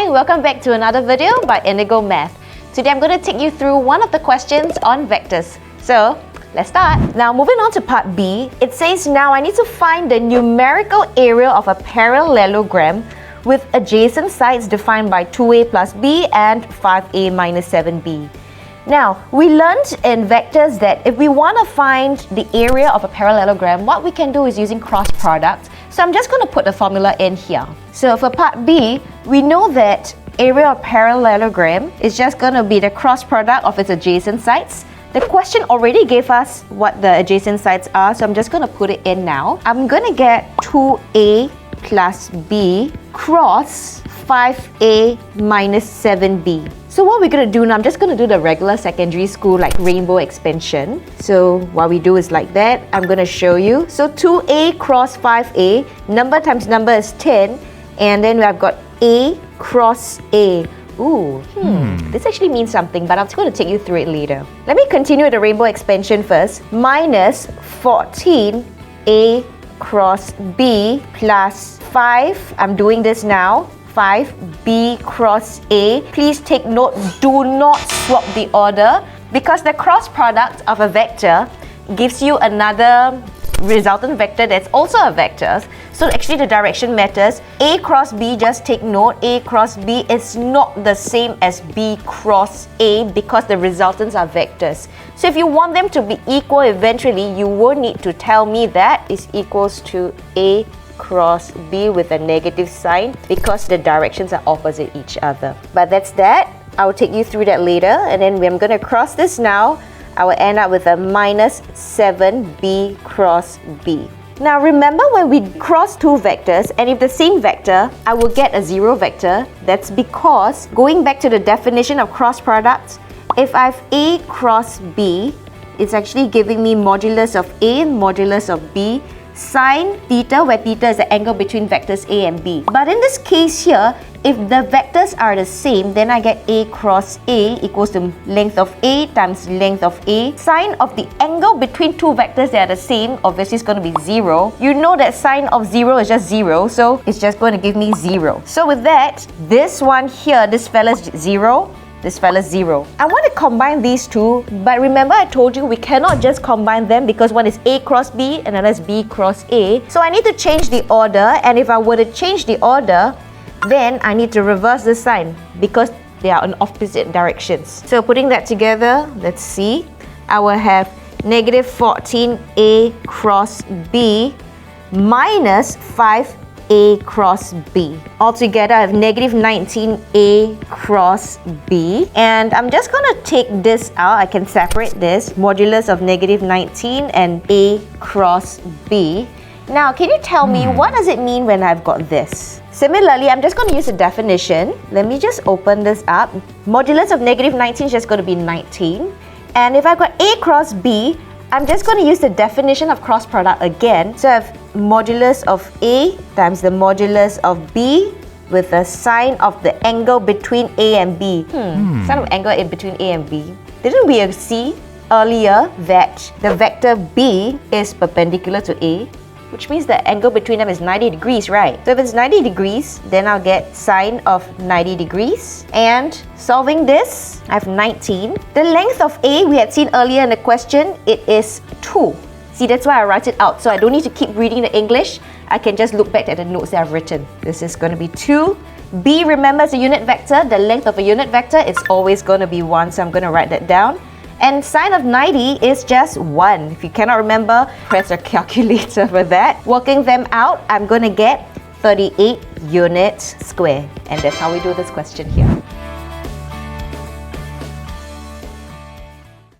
Hi, welcome back to another video by Indigo Math. Today I'm going to take you through one of the questions on vectors. So, let's start. Now, moving on to part B, it says now I need to find the numerical area of a parallelogram with adjacent sides defined by 2a plus b and 5a minus 7b. Now, we learned in vectors that if we want to find the area of a parallelogram, what we can do is using cross product. So I'm just going to put the formula in here. So for part B, we know that area of parallelogram is just going to be the cross product of its adjacent sides. The question already gave us what the adjacent sides are, so I'm just going to put it in now. I'm going to get 2a plus b cross 5a minus 7b. So what we're going to do now, I'm just going to do the regular secondary school like rainbow expansion. So what we do is like that. I'm going to show you. So 2a cross 5a, number times number is 10. And then I've got a cross a. This actually means something, but I'm going to take you through it later. Let me continue the rainbow expansion first. Minus 14a cross b plus 5. I'm doing this now. 5b cross a. Please take note, do not swap the order because the cross product of a vector gives you another resultant vector that's also a vector. So actually the direction matters. A cross b, just take note, a cross b is not the same as b cross a because the resultants are vectors. So if you want them to be equal eventually, you will need to tell me that is equals to a cross b with a negative sign because the directions are opposite each other. But that's that. I'll take you through that later, and then I'm going to cross this now. I will end up with a minus 7b cross b. Now remember when we cross two vectors, and if the same vector, I will get a zero vector. That's because, going back to the definition of cross products, if I have a cross b, it's actually giving me modulus of a modulus of b sine theta, where theta is the angle between vectors a and b. But in this case here, if the vectors are the same, then I get a cross a equals to length of a times length of a. Sine of the angle between two vectors that are the same, obviously is going to be 0. You know that sine of 0 is just 0, so it's just going to give me 0. So with that, this one here, this fella's 0. This fella's 0. I want to combine these two, but remember I told you we cannot just combine them because one is A cross B and another is B cross A. So I need to change the order, and if I were to change the order, then I need to reverse the sign because they are in opposite directions. So putting that together, let's see. I will have negative 14A cross B minus 5A cross B. Altogether, I have negative 19A cross B. And I'm just going to take this out. I can separate this. Modulus of negative 19 and A cross B. Now, can you tell me what does it mean when I've got this? Similarly, I'm just going to use a definition. Let me just open this up. Modulus of negative 19 is just going to be 19. And if I've got A cross B, I'm just going to use the definition of cross product again. So I have modulus of A times the modulus of B with the sine of the angle between A and B. Sine of angle in between A and B. Didn't we see earlier that the vector B is perpendicular to A? Which means the angle between them is 90 degrees, right? So if it's 90 degrees, then I'll get sine of 90 degrees. And solving this, I have 19. The length of A we had seen earlier in the question, it is 2. See, that's why I write it out. So I don't need to keep reading the English. I can just look back at the notes that I've written. This is going to be 2. B, remember, is a unit vector. The length of a unit vector is always going to be 1. So I'm going to write that down. And sine of 90 is just 1. If you cannot remember, press a calculator for that. Working them out, I'm going to get 38 units square. And that's how we do this question here.